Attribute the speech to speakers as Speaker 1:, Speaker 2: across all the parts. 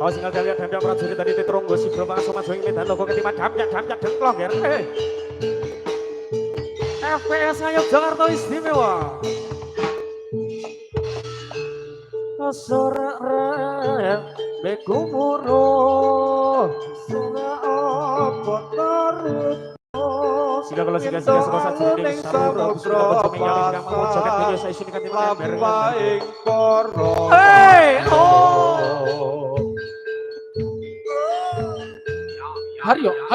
Speaker 1: Awas tinggal kalian dan prajurit tadi Titrunggo si Bro Pangso Majuing Medan Logo ketiman damjak dengklong ya. FPS ayo Jakarta istimewa. Sore bekumuro sore apa tarut. Sila kalau sila sekolah jadi sarura busura berjumpa yang mau joget video saya sini kan
Speaker 2: baik poro.
Speaker 1: Hey oh. Haryo. Oh,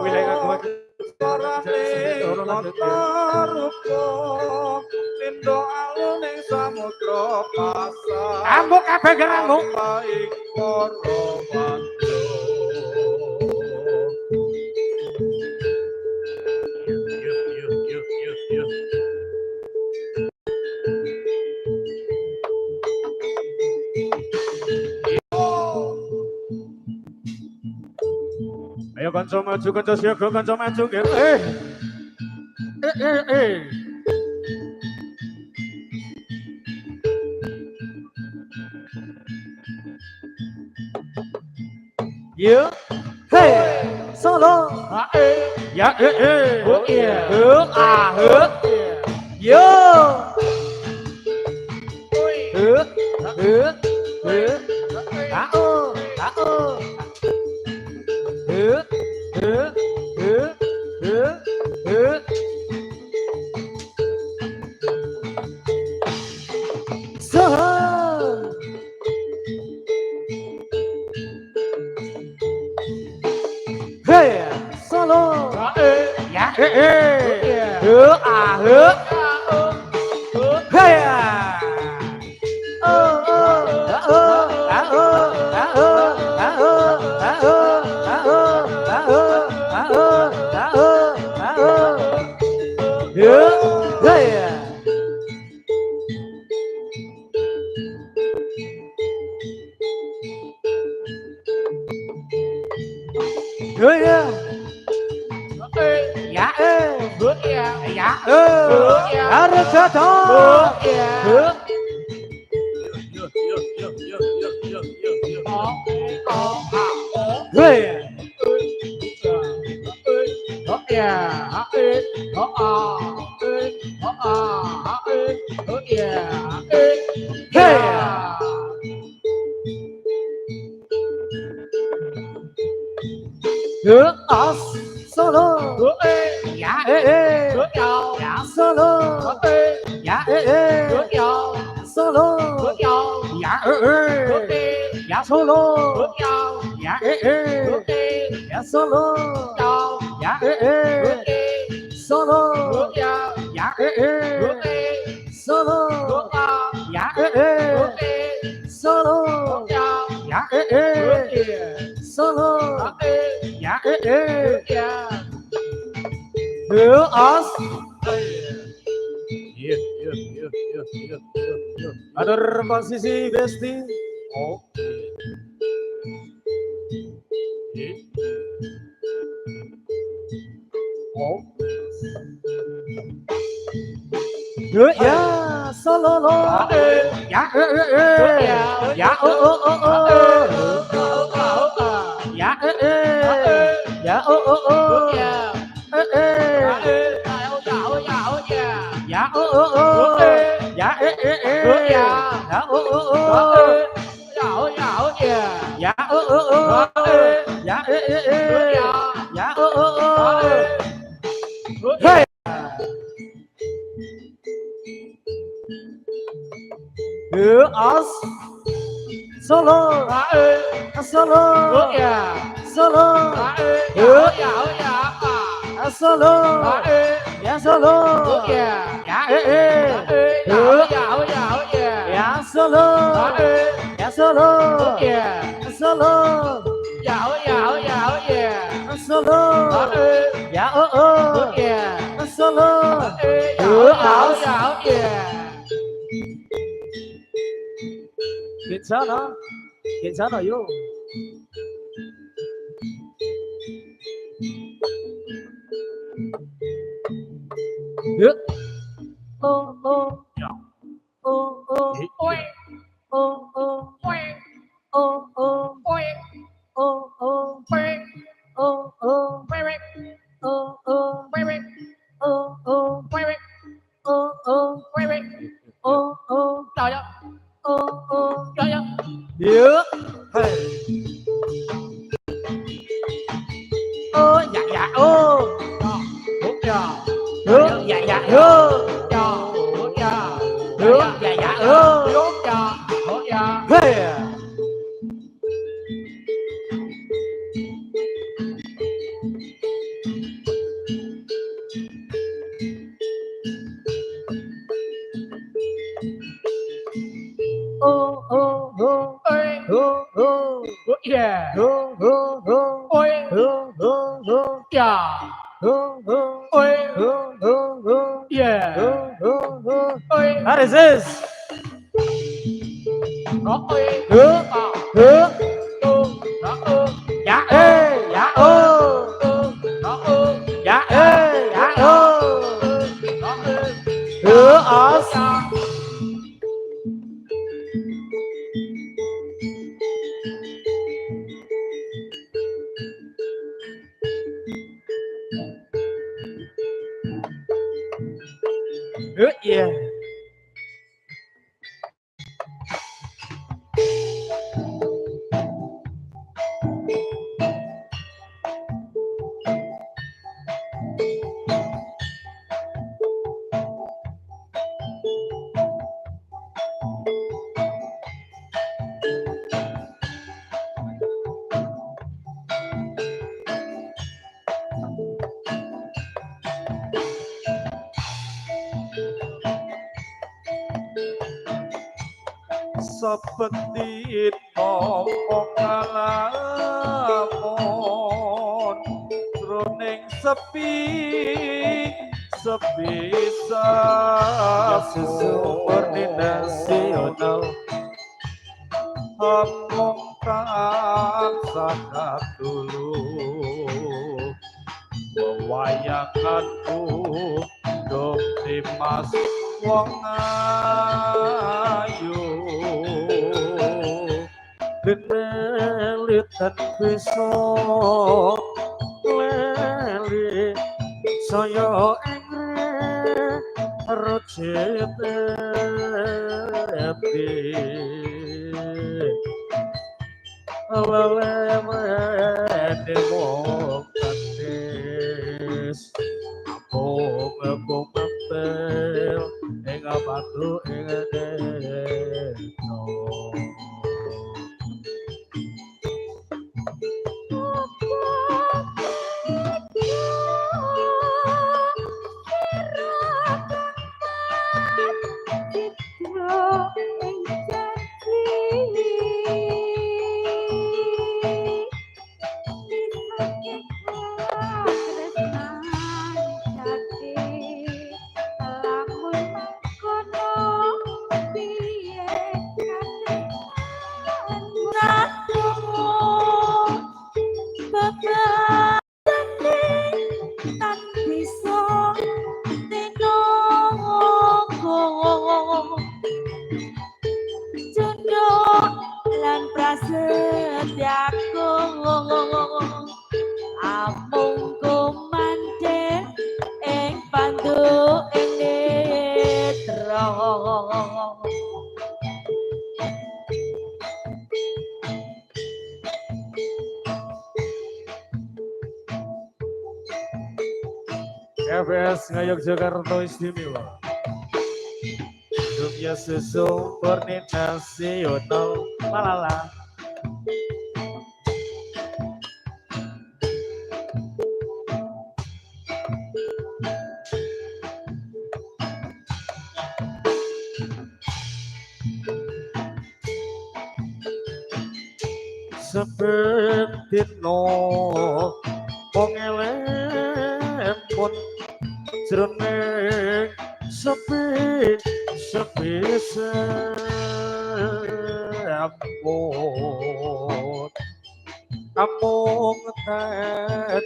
Speaker 1: wilayah gua
Speaker 2: Lindo alun ing samudra pasang.
Speaker 1: Ambuk kabeh gerangmu.
Speaker 2: Baik poro bando.
Speaker 1: Ayo kanca maju kanca siaga kanca maju nggih. Yo. Hey, solo. Ya Yo. Hey, solo. Ya Atur posisi Besti. Ya solo ya solo Bicara 괜찮아 yo. Yuk. Oh oh. Ya. Oh oh. Oi. Oh oh. Oi. Oh oh. Oi. Oh oh. Oi. Oh oh. Oi. Oh oh. Oi. Oh oh. Oi. Oh oh. Oi. Oh oh. Trời ơi. Oh oh. Trời ơi. Yuk. Hey. Oh dạ dạ oh. Hút cho. Dạ dạ oh. Cho. Hút cho. Dạ dạ oh. Hút cho. Hút cho. Hey. Oh oh oh. Oh oh. Yeah. Oh oh oh. Oh oh oh. Yeah. Oh oh. Oh oh oh. Yeah. Oh oh oh. How is this? Đó ơi. Hứa. Hứa. Đó ơi. Dạ ê. Dạ ơ. Đó ơi. Dạ ê. Dạ ơ. Đó ơi. Hứa ở. Hứa yeah.
Speaker 2: seperti ngomong ngalamun jroning sepi
Speaker 1: Subordinasional.
Speaker 2: Omong kang sangat dulu wewayanganku dong dimas wong ayu
Speaker 1: Benelitan bisa leli saya engre rojete lele demokratis aku mapel ing batu ing FS Ngayogyakarta Istimewa. Dunia subordinasional. Malala. Seperti no pengelempun jroning sepi
Speaker 2: nyambut kampung tet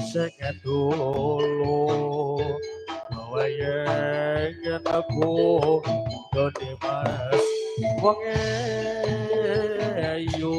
Speaker 2: sing dulu wayang aku dadi mas wong ayu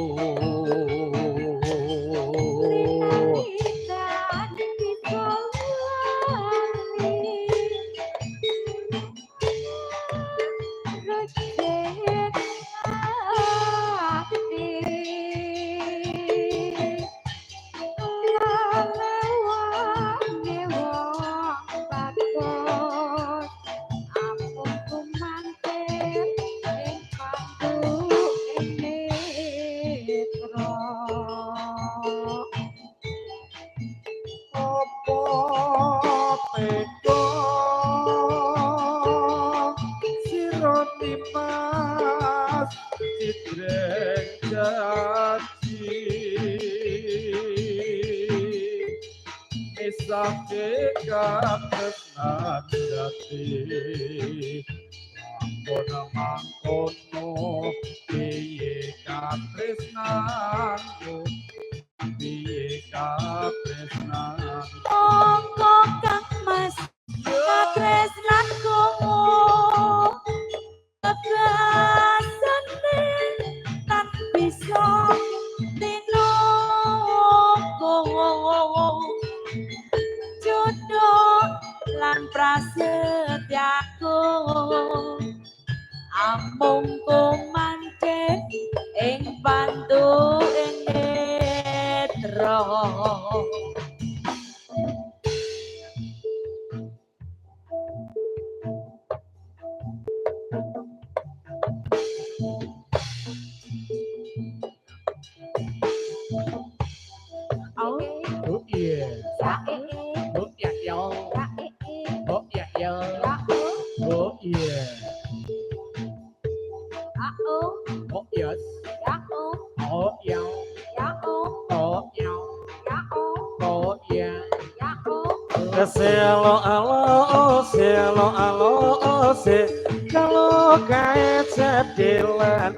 Speaker 2: Selo alo se kalau kae jadilan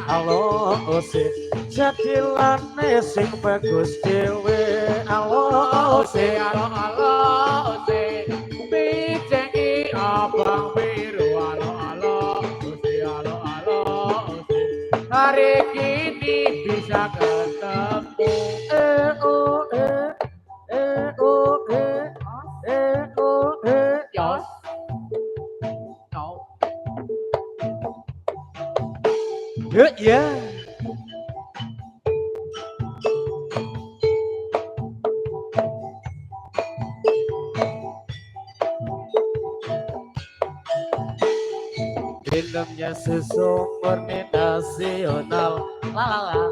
Speaker 2: alo se jadilane sing bagus dhewe alo se bijeki abang biru alo se hari kini bisa ketemu ya. Filmnya sesumur nasional, la la la.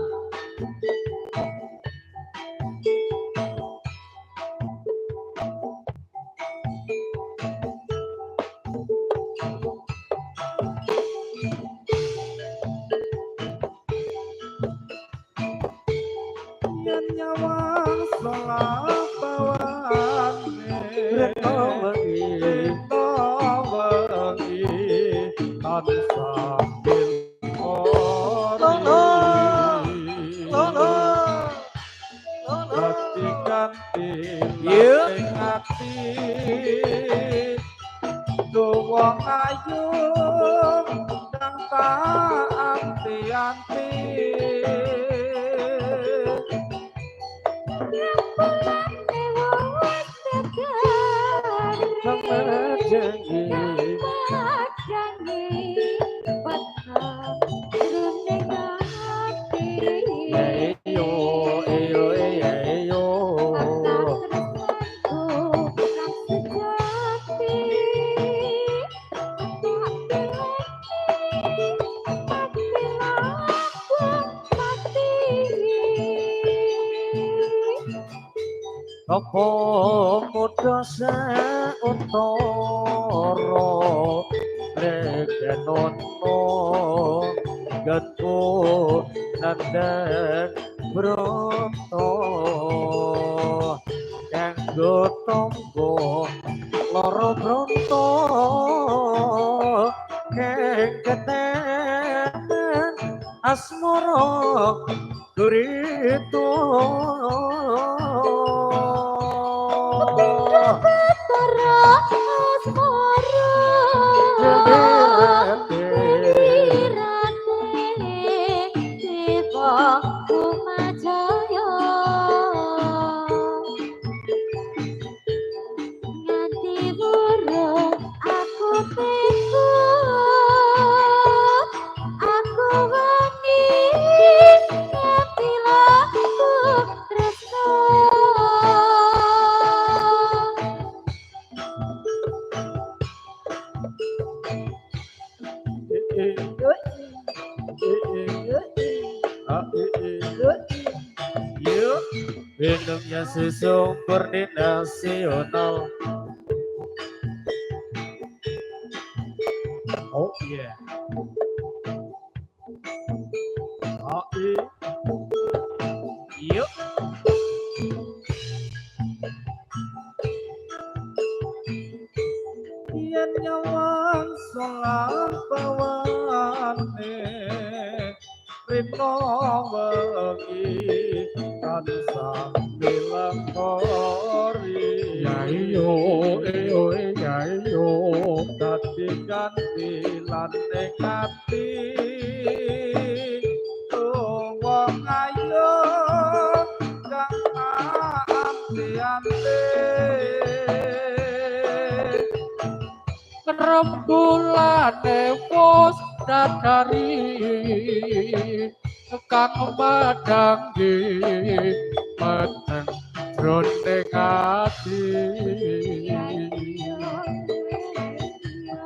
Speaker 2: Apa muda sauntara legenono getku nandang broto kanggo tangga loro bronto kang keteng asmara gurito minumnya susu murni nasional. Oh yeah. Oh iya. Yuk. Yen nyawang solang bawane rino wengi tansah dilengkori ya iyo ya iyo dadi gantilan ning ati wong ayu kang ampiante rembulan wis dadari kang madanggi meten jroning ati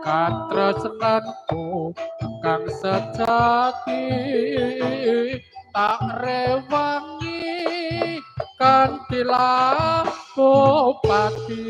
Speaker 2: katresnanku kang sejati tak rewangi kanthi laku pati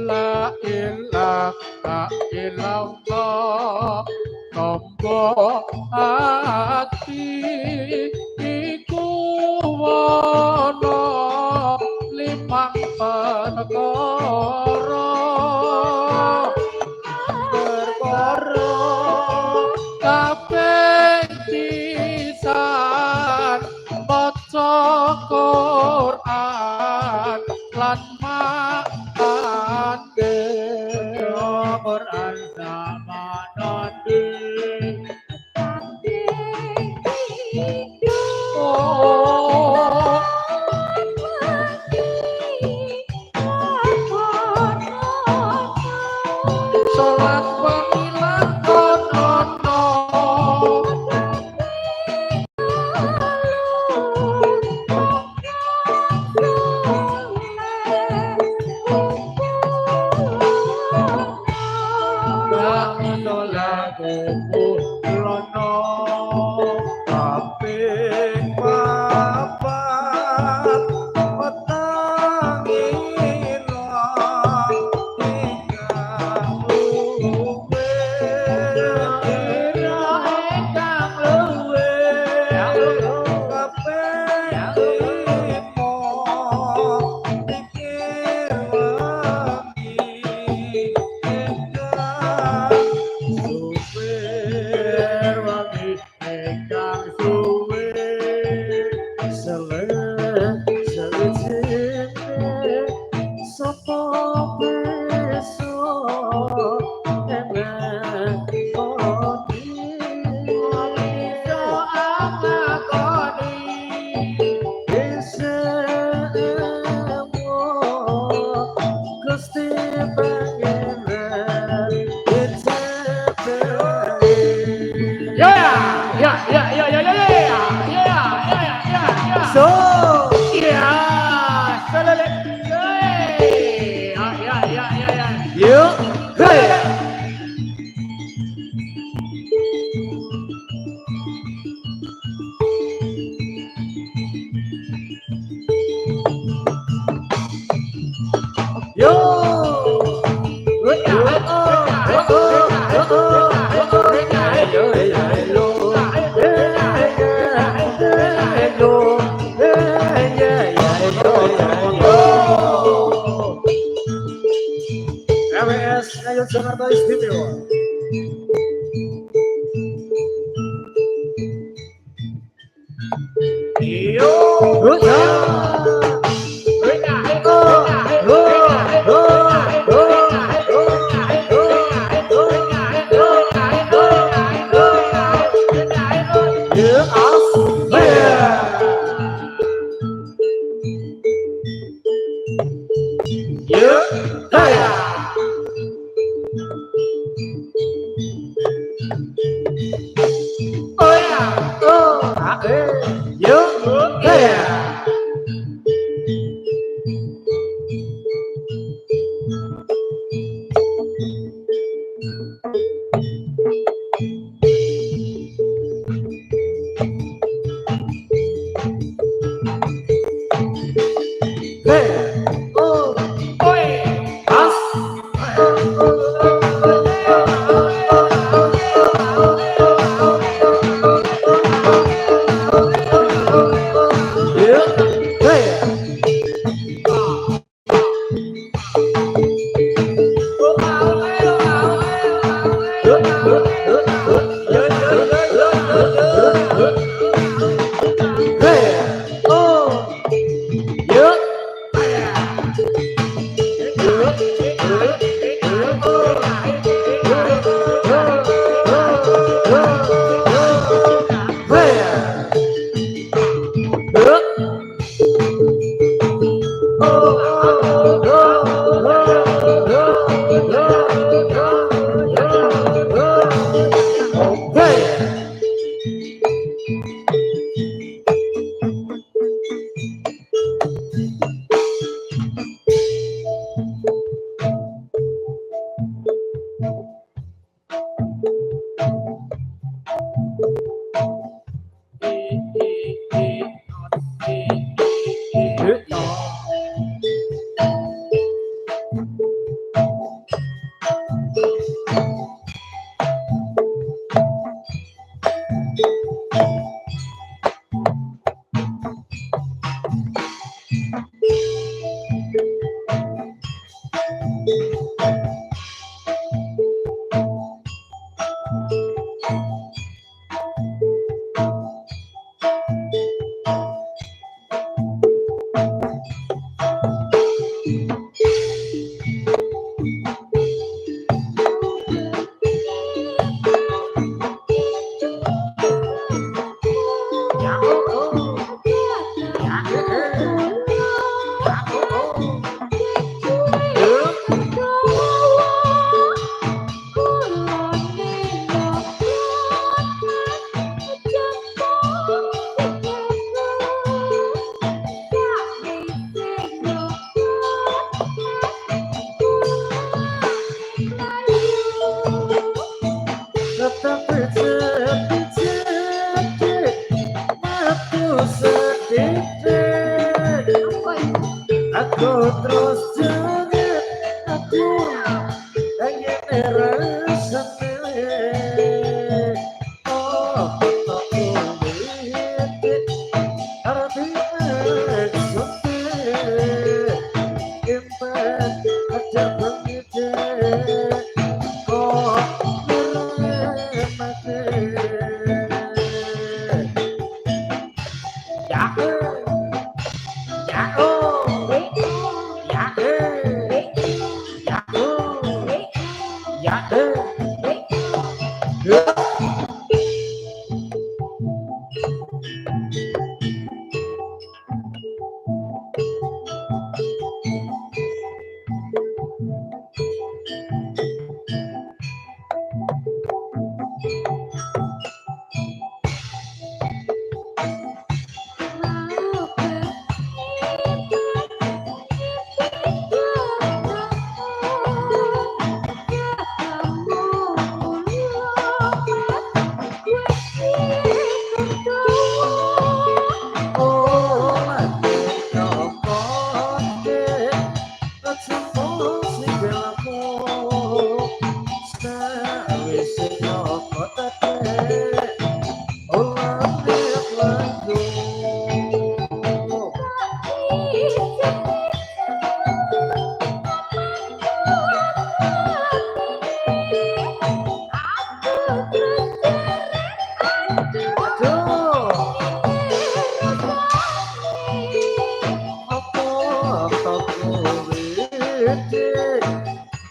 Speaker 2: La ilaha illallah tombo ati iku wono limang perkara kabeh pisan maca Quran lan Quran zamanane salat pamilan kono
Speaker 1: MWS Ngayun Jakarta Istimewa. Yo,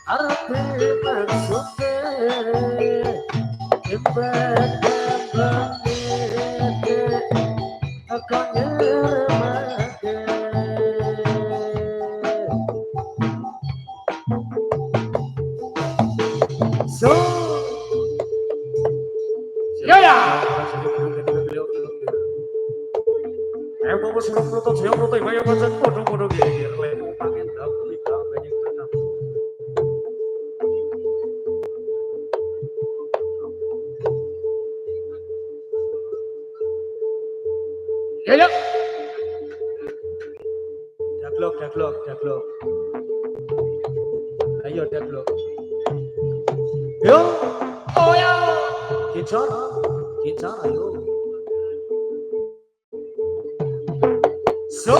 Speaker 1: arti maksudnya ibadah akan nyermake so ya aku mau suruh foto saya foto ibu yang macam foto gini lemu pangen aku tidak banyak tanam ya Daglok. Ayo Daglok. Yo. Oh ya. Kita ayo. So.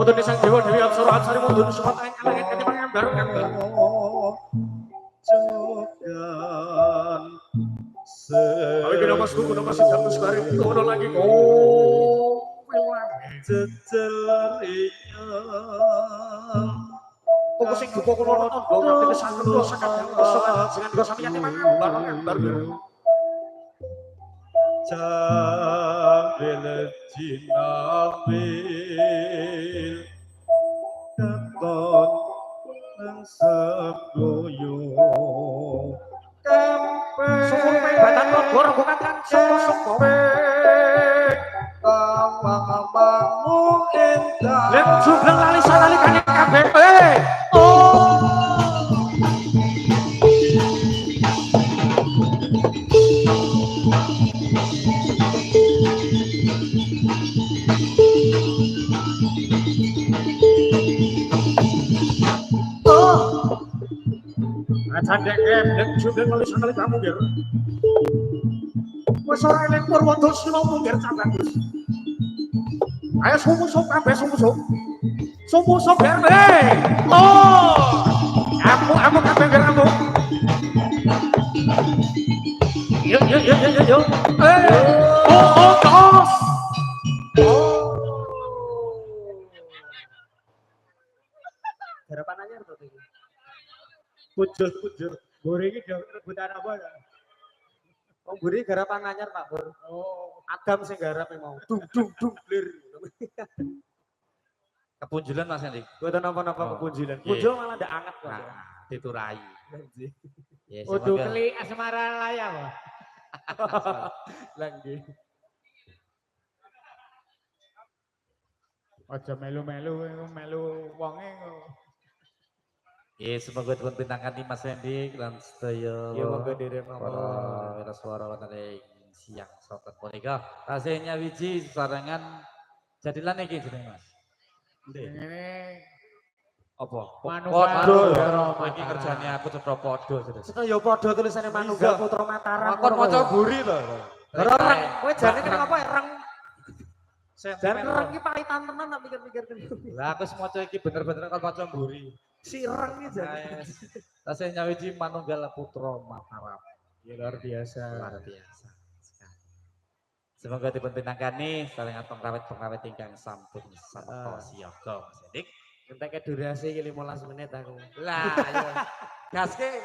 Speaker 1: Putune sang dewa dewi apsara atsari mundun sumat aing kalengin ketimangan bareng gambar.
Speaker 3: Jogan
Speaker 1: Awi kena mas kuku nama sidang nuskari kono lagi kok.
Speaker 3: jejel riya
Speaker 1: Pokok sing duka kono tondo ngerti kesanten kula sakadang kesokan jenengan kula sami ketimangan bareng gambar.
Speaker 3: Jambil jinabil katon nang sedoyo
Speaker 1: Sumur pebatan logor bukan kan sopo-sopo.
Speaker 3: Tawang-tawangmu endah
Speaker 1: Lek jubleng lali sanalikane kabeh. Candek lek jubleng lali sanalikamu ger. Wes ora eling Purwodasina mungkir cabagus. Ayo sumu-sum kabeh sumu-sum. Sumu-sum ger. Oh! Amu kabeh ger amu. Yuk. Oh, tos.
Speaker 3: Garapan anyar to iki.
Speaker 1: Pujul. Bore iki rebutan apa ya?
Speaker 3: Oh, buri garapan anyar Pak Bur.
Speaker 1: Oh,
Speaker 3: Adam sing garap mau. Dung blir.
Speaker 2: Kepunjulan Mas Andi.
Speaker 3: Mboten napa-napa
Speaker 2: Oh,
Speaker 3: kepunjulan.
Speaker 2: iya.
Speaker 3: Punjul malah ndak anget kok.
Speaker 2: Nah, diturai. Yes,
Speaker 1: kudu
Speaker 2: semoga-
Speaker 1: keli asmara laya kok.
Speaker 3: Lah nggih.
Speaker 1: Aja melu wonge kok.
Speaker 2: Ya, semoga dipun pinangkani Mas Andi lan sedaya.
Speaker 3: Ya monggo nderek
Speaker 2: para
Speaker 3: monggo.
Speaker 2: wiraswara wonten ing siang sonten punika. Tasih nyawiji sarangan jadilan iki jenenge Mas.
Speaker 1: Ngene
Speaker 2: Apa?
Speaker 1: Manunggal
Speaker 2: Podo.
Speaker 1: Putra
Speaker 2: Iki
Speaker 1: Mataram.
Speaker 2: kerjane aku cetha podo.
Speaker 3: Ya padha tulisane Manunggal Putra Mataram.
Speaker 2: Kon maca buri to.
Speaker 3: Reng. Kowe jane kene apa reng? Jan
Speaker 2: Sentimen.
Speaker 3: reng iki paitan tenan tak mikir-mikir.
Speaker 2: Lah aku maca iki bener-bener kon maca buri.
Speaker 3: Si reng iki jane.
Speaker 2: Tasih nyawiji Manunggal Putra Mataram.
Speaker 1: Ya luar biasa.
Speaker 2: Luar biasa sekali. Semoga dipun pinangkani saling pengrawit-pengrawit ingkang sampun sampo siaga Mas Edik.
Speaker 3: Entek durasi iki 15 menit aku.
Speaker 2: Lah, ayo.
Speaker 3: Gaske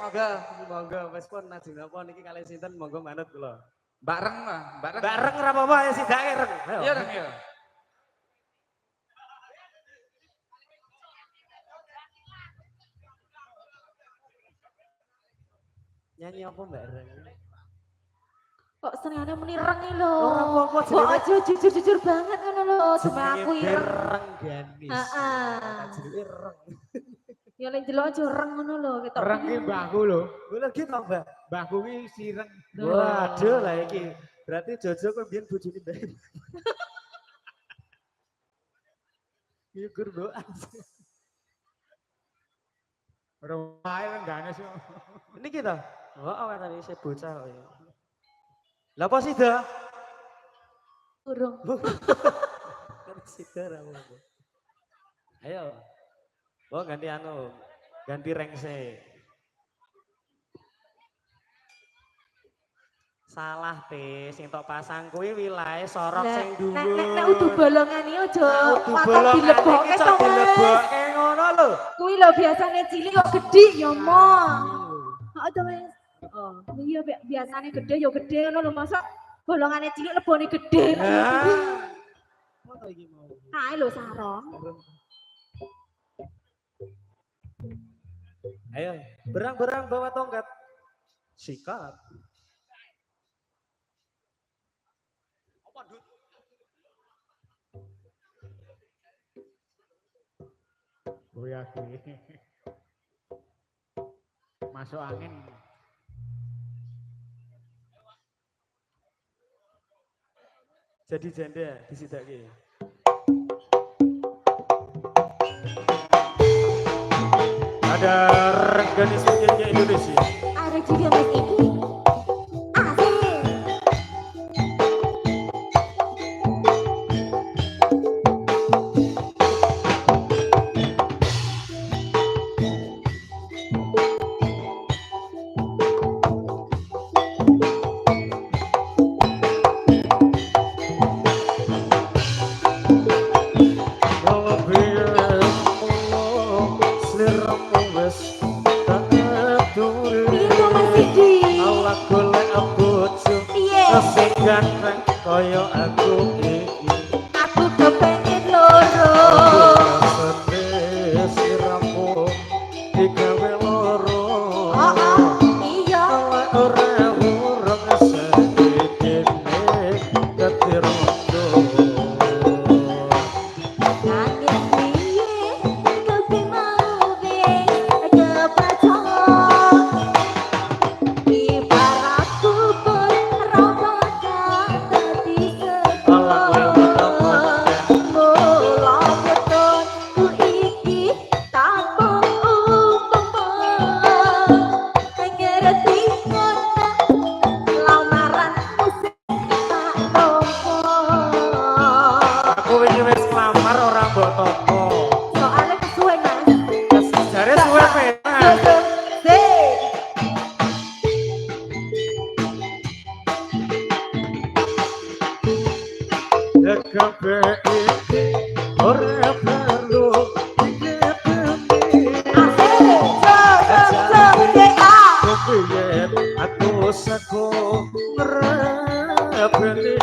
Speaker 3: monggo wis pun najeng napa niki kalih sinten monggo manut kula.
Speaker 2: Mbak Reng mah, Mbak Reng.
Speaker 3: Mbak reng ora apa-apa ya sidake reng. Ayo.
Speaker 2: Iya Reng ya.
Speaker 3: Nyanyi apa Mbak Reng?
Speaker 4: Kok senengane muni reng iki lho.
Speaker 3: Ora apa-apa
Speaker 4: Kok aja jujur-jujur banget ngono lho. Cuma aku
Speaker 3: Jenenge
Speaker 4: ireng.
Speaker 3: reng ganis.
Speaker 4: Heeh.
Speaker 3: Jenenge reng.
Speaker 4: Ya lek delok aja reng ngono lho ketok.
Speaker 1: Reng ki mbahku lho.
Speaker 3: Lha gitu Mbak.
Speaker 1: Mbahku ki sireng.
Speaker 3: Waduh lah iki. Berarti Jojo kok biyen bojone Mbak. Yukur Bu.
Speaker 1: Rumah renggane sih.
Speaker 3: Ini kita. Oh, tadi saya bocah kok ya. Lah apa sih dah?
Speaker 4: Urung.
Speaker 3: Kan sida ra apa. Ayo. Oh ganti ganti rengse. Salah te, sing tok pasang kuwi wilahe sorok sing dhuwur.
Speaker 4: Nek udu bolongan iki aja
Speaker 3: Udu
Speaker 4: watak
Speaker 3: bolongan
Speaker 4: dilebokke
Speaker 3: iki
Speaker 4: to.
Speaker 3: cok dilebokke ngono lho.
Speaker 4: Kuwi lho biasane cilik kok gedhi ya mong. Heeh to wis. Oh, iya biasane gedhe ya gedhe ngono lho masa bolongane cilik lebone gedhe.
Speaker 3: Apa iki mau?
Speaker 4: Kae lho sarong.
Speaker 3: Ayo, berang-berang bawa tongkat. Sikat.
Speaker 1: Goyah kuwi. Masuk angin.
Speaker 3: Jadi janda disidaki. Ada rengganis penyanyi Indonesia.
Speaker 4: Ada juga Mas Iki. Asik.
Speaker 3: Aku wingi wis nglamar ora mbok toko.
Speaker 4: Soalnya kesuwe Mas.
Speaker 3: Jare suwe penak. Kabeh iki ora perlu dikepeni. Kepiye aku seko ngrepeni.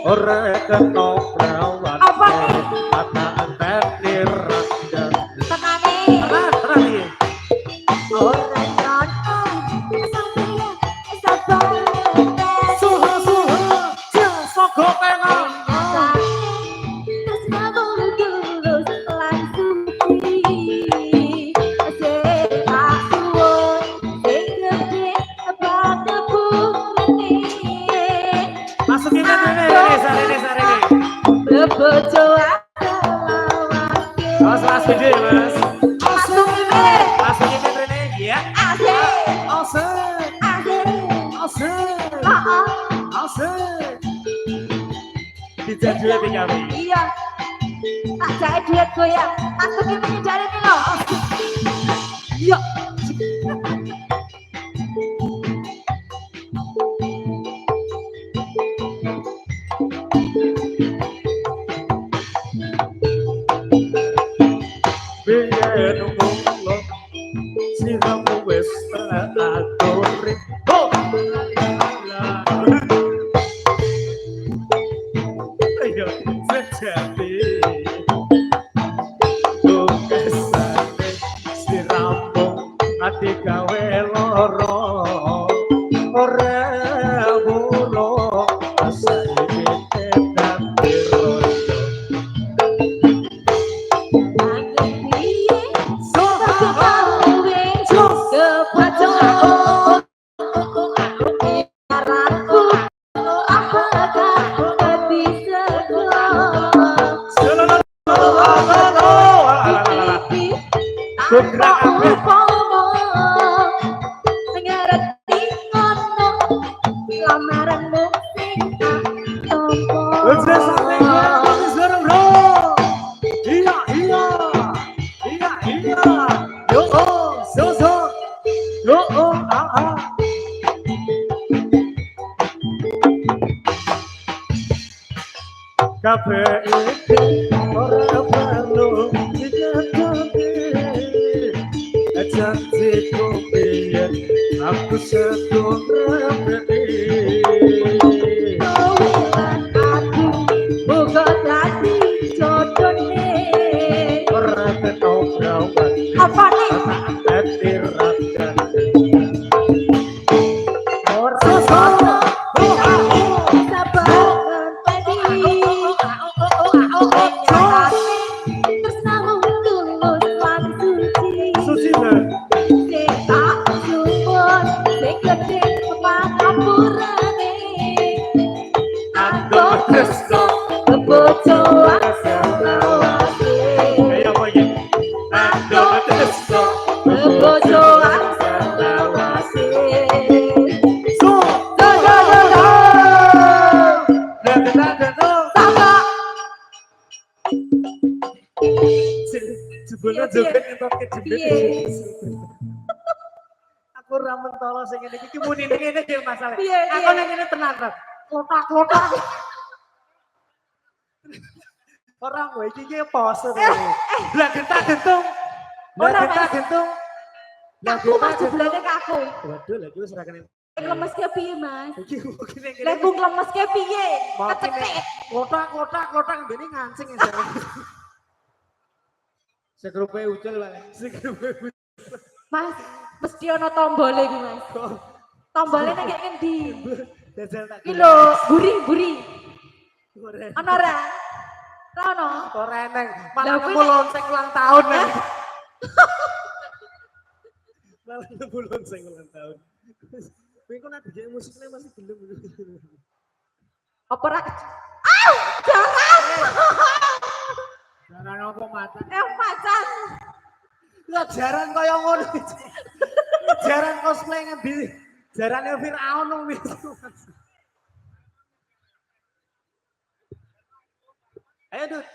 Speaker 3: Ora kena prawan.
Speaker 4: Apa nih?
Speaker 3: Kata anteni rakyat.
Speaker 4: Tenane.
Speaker 3: Tenang iki.
Speaker 4: Ora nyono sampeyan sabar.
Speaker 3: Suha sogo pengen. Masukin ini sarene.
Speaker 4: Bojo
Speaker 3: Awas las gede mas.
Speaker 4: masukin
Speaker 3: Masukin rene ya.
Speaker 4: asik
Speaker 3: Asik.
Speaker 4: asik
Speaker 3: Asik. Asik. Dijak duit iki kami.
Speaker 4: iya tak jahe duit goyang masukin ini dari ini loh iya
Speaker 3: Biyen mulo siramu wis aturi. Oh. Ayo sejati. Tukesane siramu ati gawe loro. Ora mulo saiki tenan rojo. Kabeh iki ora perlu dikepeni. Janjiku biyen aku sedung repeni.
Speaker 4: Buka hati jodohnya
Speaker 3: Ora kena brawan.
Speaker 4: apa nih?
Speaker 3: Ati rakyat. Suci lho. Ayo apa iki? Ando betesko. Sebenarnya joget ngetok ke jembet. Aku ra mentolo sing ngene iki muni ngene iki masalah.
Speaker 4: Piye, piye?
Speaker 3: Aku nang ngene tenan to. Klotak. Orang gue iki pose to. Lah gentak-gentung.
Speaker 4: Ora, Mas.
Speaker 3: Gentak-gentung.
Speaker 4: Aku mas jebulane ke aku.
Speaker 3: Waduh, lagi wis ra kene.
Speaker 4: Lemes ke piye mas?
Speaker 3: Iki mungkin ngene.
Speaker 4: Lek lemes ke piye?
Speaker 3: Makin
Speaker 4: Kecetik.
Speaker 3: kotak mbene ngancing ya. Sekrupe ucul lah. Sekrupe ucul.
Speaker 4: Mas, mesti ono tombole iki mas. Tombole nang kene ndi?
Speaker 3: Jajal tak.
Speaker 4: Iki lho, buri.
Speaker 3: Ora
Speaker 4: Ono ora? Ora ono.
Speaker 3: eneng.
Speaker 4: Lah,
Speaker 3: Malah
Speaker 4: kuwi
Speaker 3: nemu lonceng ulang tahun nih. Malah nemu lonceng ulang tahun. Kuwi kok nak dijak musiknya masih belum.
Speaker 4: Apa ora? Au! Jangan!
Speaker 3: Jarang apa mata.
Speaker 4: Macan.
Speaker 3: Lah jarang kaya ngono. jaran cosplay ngendi? Jarane Firaun wong wis. Ayo Dut.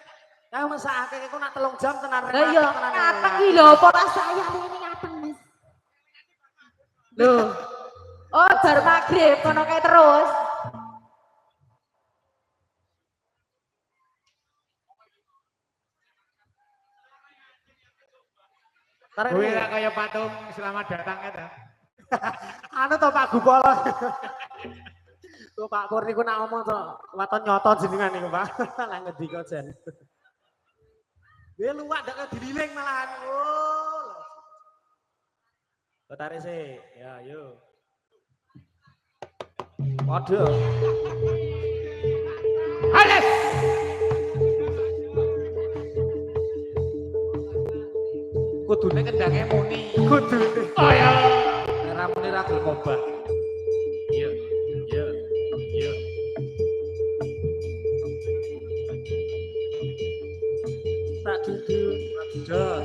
Speaker 3: Ayo mesake iku nak 3 jam tenan
Speaker 4: Lah iya, ngapeng iki lho apa rasanya ini ngapeng Mas. Loh. Oh, bar magrib kono kae terus.
Speaker 1: Kowe ra kaya patung selamat datang eta.
Speaker 3: Anu to Pak Gupolo. Tuh Pak Pur niku nak ngomong to, waton nyoto jenengan niku Pak. Lah ngendika jen. Dia luwak ndak dililing malahan. Oh. Tarik sih. Ya, yuk. Waduh.
Speaker 1: Ales. Kudune kendange muni.
Speaker 3: Kudune.
Speaker 1: Oh ya.
Speaker 2: Ora muni ra gelem obah.
Speaker 1: Iya. Iya. Iya.
Speaker 3: Tak duduk,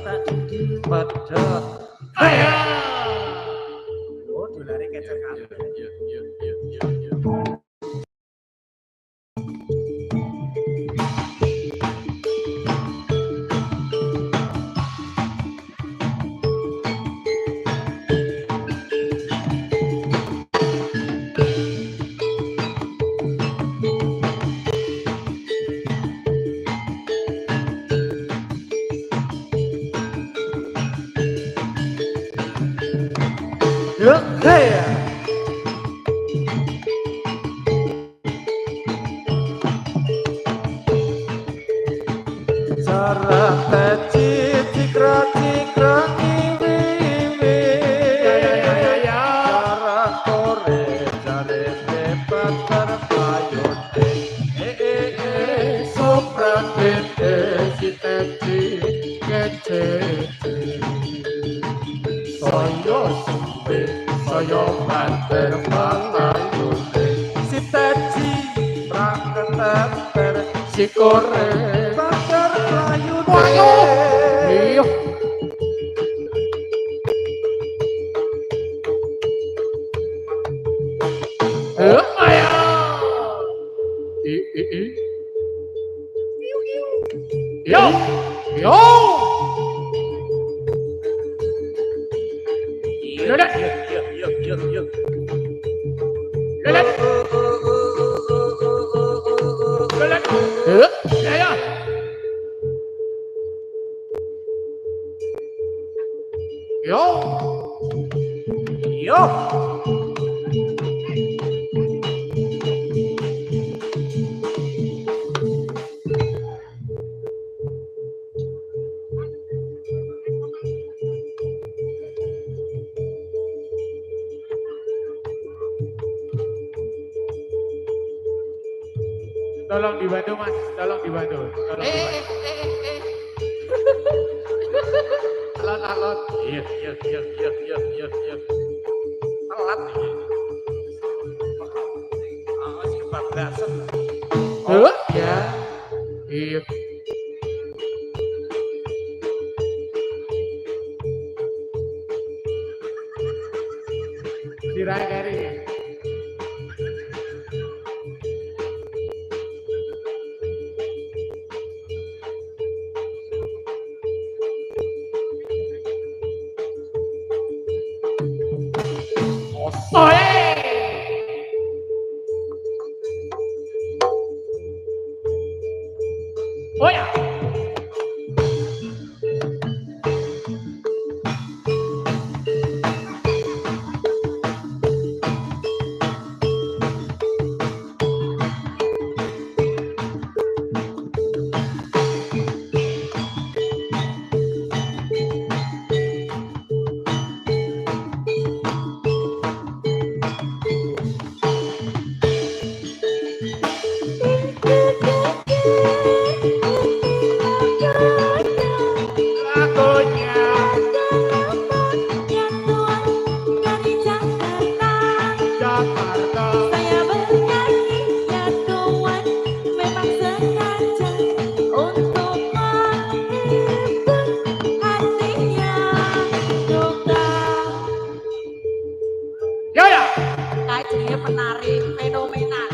Speaker 3: tak duduk.
Speaker 2: Pedot.
Speaker 1: Ayo.
Speaker 3: Oh, dolare kecer kabeh.
Speaker 1: Iya, iya, iya, iya, iya.
Speaker 3: Yuk, hei. Cara teci cikra cikra ngiwi cara kore jare depan terpayute sopra kete siteci kece soyo sumbe soyo banter pangayute siteci praketer si kore banter payute iya
Speaker 1: Ayo. Yo. Yo. Lelet. Lelet. Lelet. Ya. Yo.
Speaker 2: Yo.
Speaker 1: Tolong dibantu Mas, tolong dibantu. Tolong dibantu. Alot. Iya.
Speaker 2: Telat iki. Awas kebablasan.
Speaker 1: Ya. Iya. Sirai dari. Oh ya. Ya ya.
Speaker 5: Kae jenenge penari fenomenal.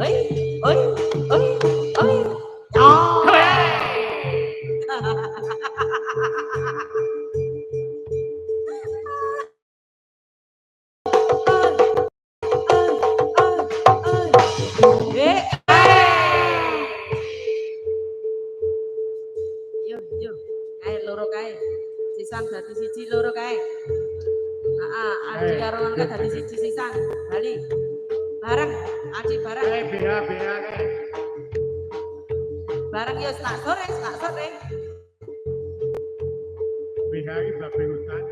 Speaker 5: Oi, oi, oi, oi. Oh. Yo yo, kae loro kae. Sisan dadi siji loro kae. Heeh, Adi karo Nangka dadi siji sisan. Bali. Bareng, Adi bareng.
Speaker 1: BH
Speaker 5: Bareng yo sak sore, sak sore.
Speaker 1: BH iki babe hutan.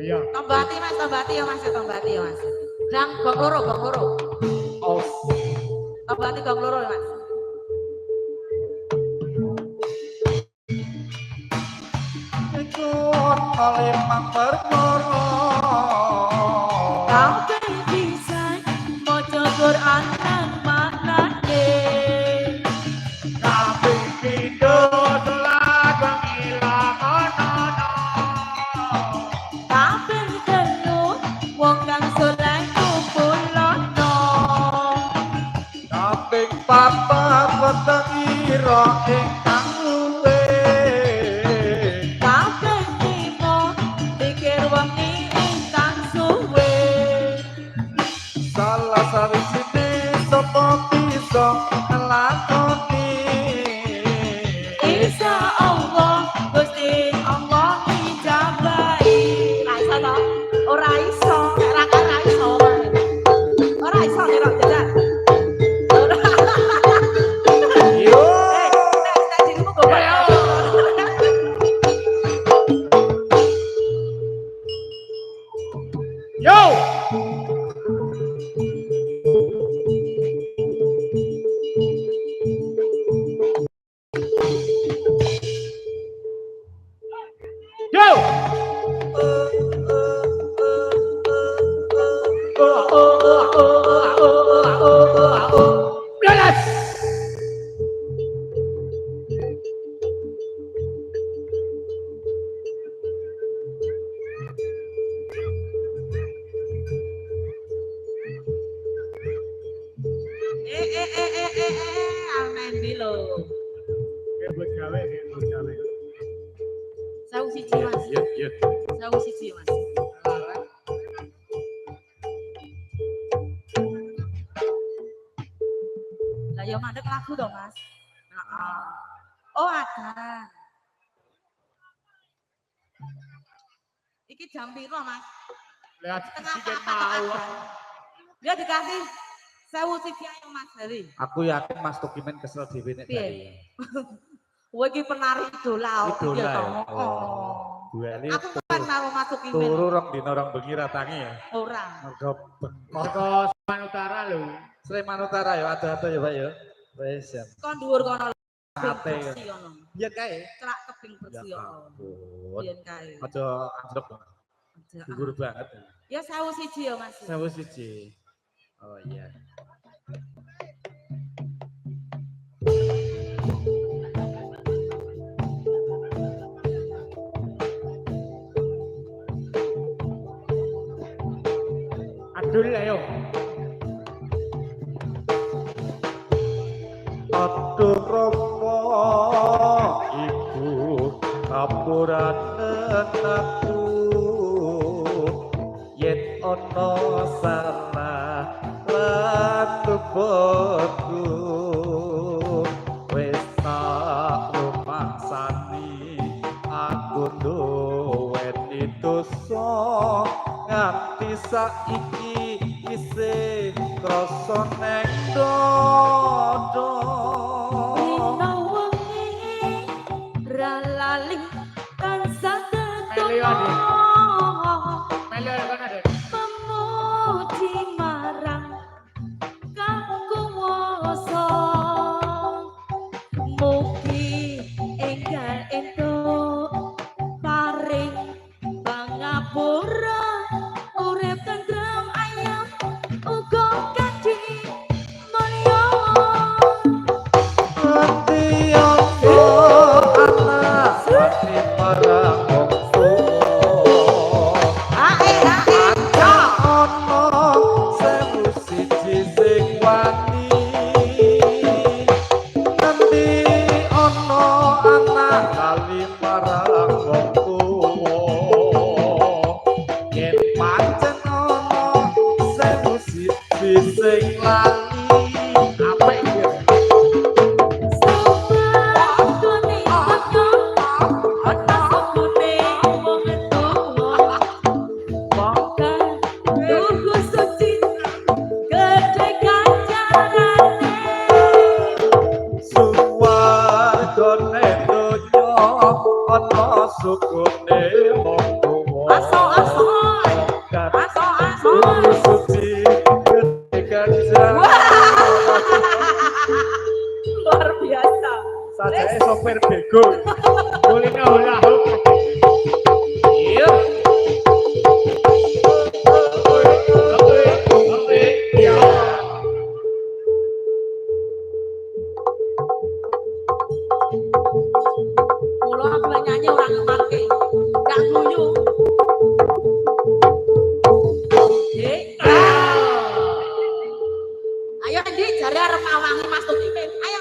Speaker 1: Iya.
Speaker 5: Tombati Mas, tombati ya Mas, tombati ya Mas. Gang gong loro, gong loro.
Speaker 2: Oh,
Speaker 5: Tombati gong loro ya Mas.
Speaker 2: ikut oleh perkara.
Speaker 5: Kau bisa maca Quran nang maknane.
Speaker 1: Kabeh pindho salat ilang ana.
Speaker 5: Kabeh telu wong kang saleh kumpulono.
Speaker 2: Kaping papat weteng ira ingkang luwe.
Speaker 5: Kabeh limo pikir wengi ingkang suwe.
Speaker 2: Salah sawijine sapa bisa nglakoni.
Speaker 5: Insya Allah Gusti Allah ijabahi. Ra iso to? Ora iso, ora iso. Ora iso kira jajan. Ora.
Speaker 2: Yo,
Speaker 5: Nek dirimu goblok.
Speaker 1: Yo. Yo. Beres.
Speaker 5: Amen dilo.
Speaker 1: Buat gawe, buat gawe.
Speaker 5: Sawu siji Mas.
Speaker 1: Iya.
Speaker 5: Sawu siji Mas. Lah ya mandek lagu dong Mas. Heeh. Oh ada. Iki jam piro Mas?
Speaker 1: Lihat
Speaker 5: Tengah
Speaker 1: sedikit
Speaker 5: apa atau
Speaker 1: mau.
Speaker 5: ada? Dia dikasih sewu siji ayo Mas Heri.
Speaker 2: aku yakin Mas Tukimen kesel dhewe nek
Speaker 5: Piye?
Speaker 2: dari.
Speaker 5: Kowe iki penari idola kok
Speaker 2: Idola
Speaker 5: ya
Speaker 2: ya?
Speaker 5: toh.
Speaker 2: Oh. Dueli
Speaker 5: Aku kan karo masuk
Speaker 2: turu
Speaker 5: email.
Speaker 2: rong dina rong bengi ratangi ya.
Speaker 5: Ora.
Speaker 2: Mergo bengkok.
Speaker 1: Teko Sleman Utara lho.
Speaker 2: Sleman Utara ya ada-ada ya Pak ya. Wis ya.
Speaker 5: Kon dhuwur kono
Speaker 2: Ate ya.
Speaker 5: bersih kono.
Speaker 2: Ya kae.
Speaker 5: Celak keping
Speaker 2: Ya
Speaker 5: bersih kono.
Speaker 2: ampun.
Speaker 5: Biyen kae.
Speaker 2: Aja anjlok. Gugur banget.
Speaker 5: Ya sewu siji ya Mas.
Speaker 2: Sewu siji. Oh iya.
Speaker 1: Adul ayo.
Speaker 2: Aduh Rama ibu kapuranen aku yen ana salah lan tubuhku wis tak lumaksani aku duweni dosa nganti saiki isih krasa ning dodo.
Speaker 5: Rina wengi ra lali tansah
Speaker 1: Meli, Adi.
Speaker 5: tetep.
Speaker 1: Meli ayo kan ada.
Speaker 5: Memuji marang Kang Kuwasa. Mugi enggal entuk paring pangapura urip tentrem ayam uga kanthi mulya.
Speaker 2: Ati apa anak marang wong tuwa yen pancen ana sewu siji sing lali apik ya suwargane donya ana sukune wong tuwa suci ganjar
Speaker 5: Luar biasa.
Speaker 3: Sajake sopir bego. Kuline hula hoop.
Speaker 2: iya
Speaker 3: Iya.
Speaker 5: Kulo aku lagi nyanyi orang ngemake. Gak guyu. Ayo Endi, jare arep awangi Mas Tuti. Ayo.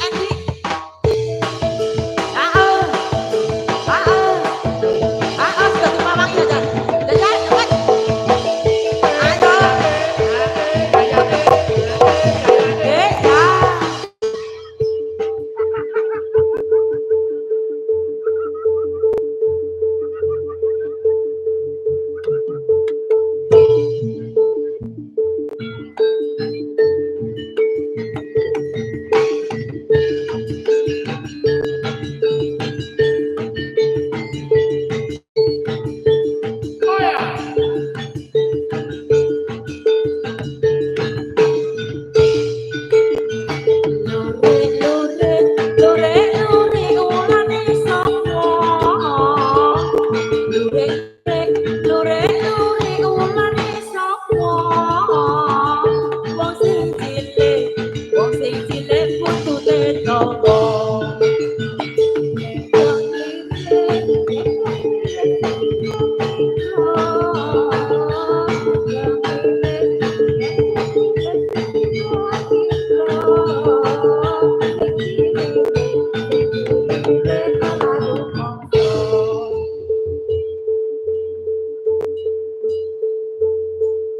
Speaker 5: Endi. Sudah dipawangi ya, Jan. Jan, cepet. Ayo. Ya.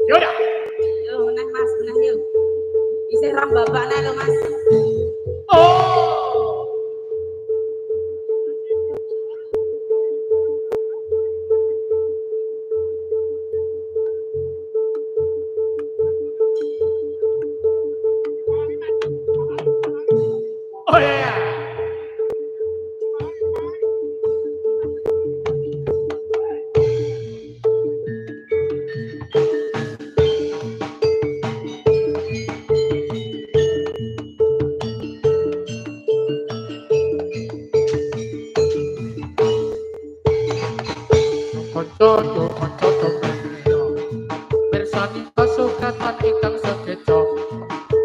Speaker 3: Yaudah.
Speaker 5: Yo, meneh Mas, meneh yo. Isih ram babakne lho Mas.
Speaker 3: Oh. Oh iya. Konco bersani pasukan ingkang sekeco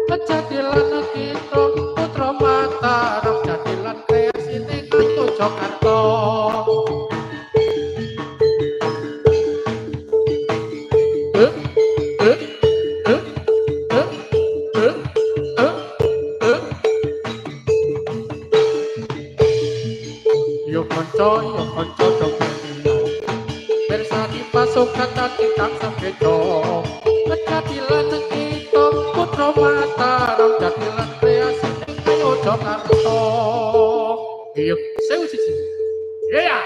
Speaker 3: kejadilan kita putra Mataram jadilan kreasine Kanto Jakarta yo konco bersani pasukan ingkang sekeco kejadilan kita putra Mataram jadilan kreasine Kanto Jakarta iya sewu siji iya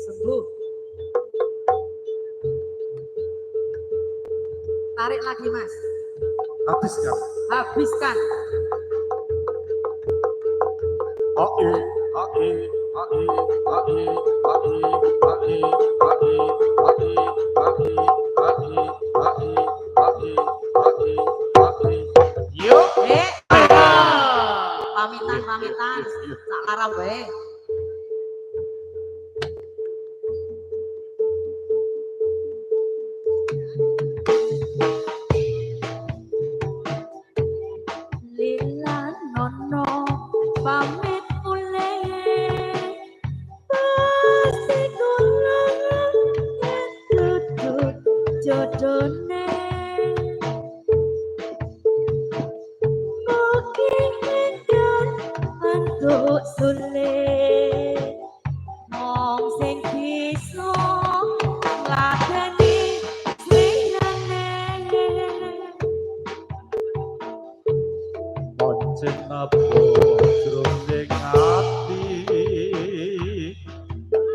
Speaker 5: Sembuh. Tarik lagi Mas.
Speaker 3: Habiskan.
Speaker 5: Habiskan.
Speaker 3: Yuk.
Speaker 5: Pamitan. Sak lara wae. Lila nono pamit mulai pasti kurang duduk jodohnya mungkin dan untuk sulit mong sing bisa nglakoni selingane.
Speaker 2: Pancen apa jroning ati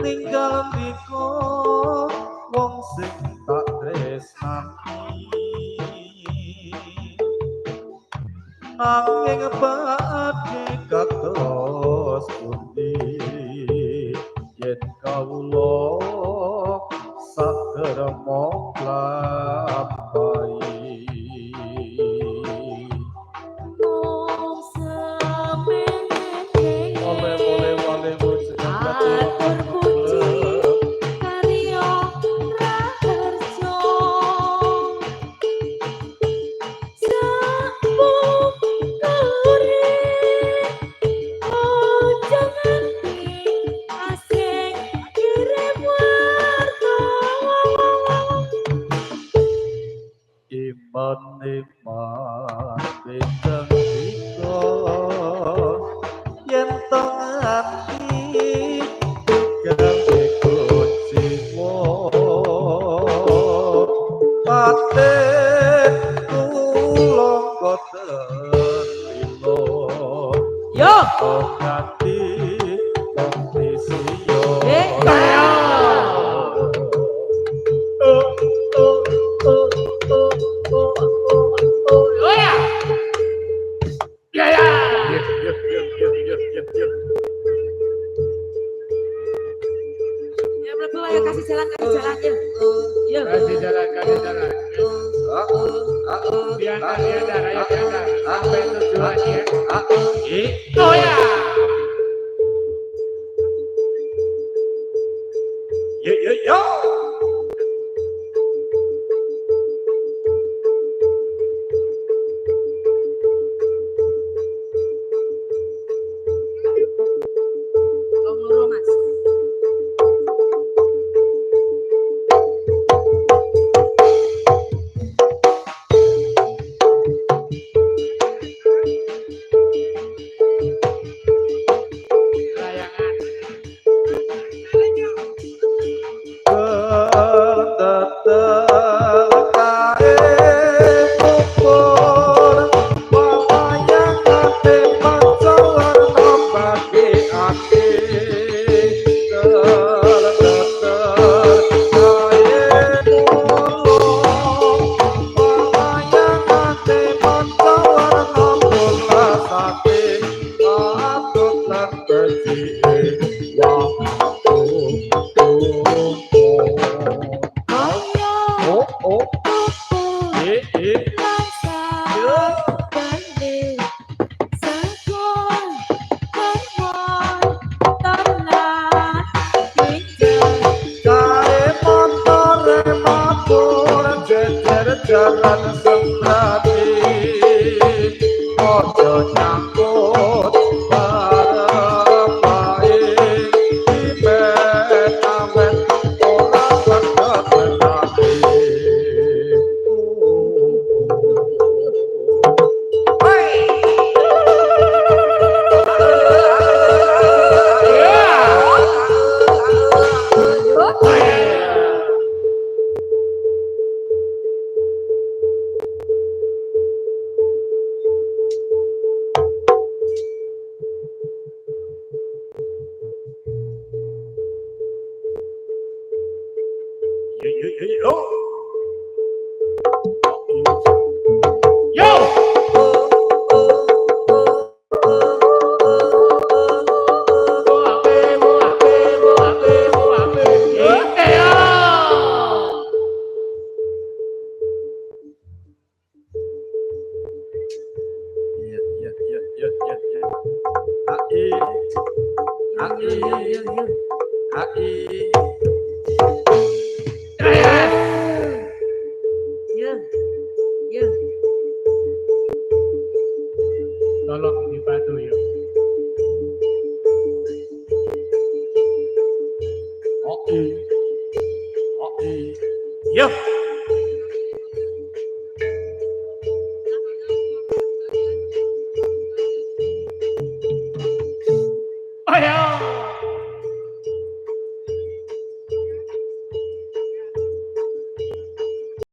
Speaker 2: ninggal diko wong sing tak tresnani nanging badhe kados pundi yen kawula sager mong lampahi. Iman bintang tiga yen tengati gawe kuciwa paten kula boten lilo
Speaker 5: Yo,
Speaker 2: ngati wong disiyo
Speaker 5: ya mlebu ayo kasih jalan ya. Yo.
Speaker 1: Kasih jalan. Diantar, ayo diantar. Sampai tujuannya. Oh ya.
Speaker 2: Yo.
Speaker 5: Wong loro Mas.
Speaker 2: Jalan sembrati ojo nyangkut bareng baik dimet-amet ora pedhet-pedheti. Yo.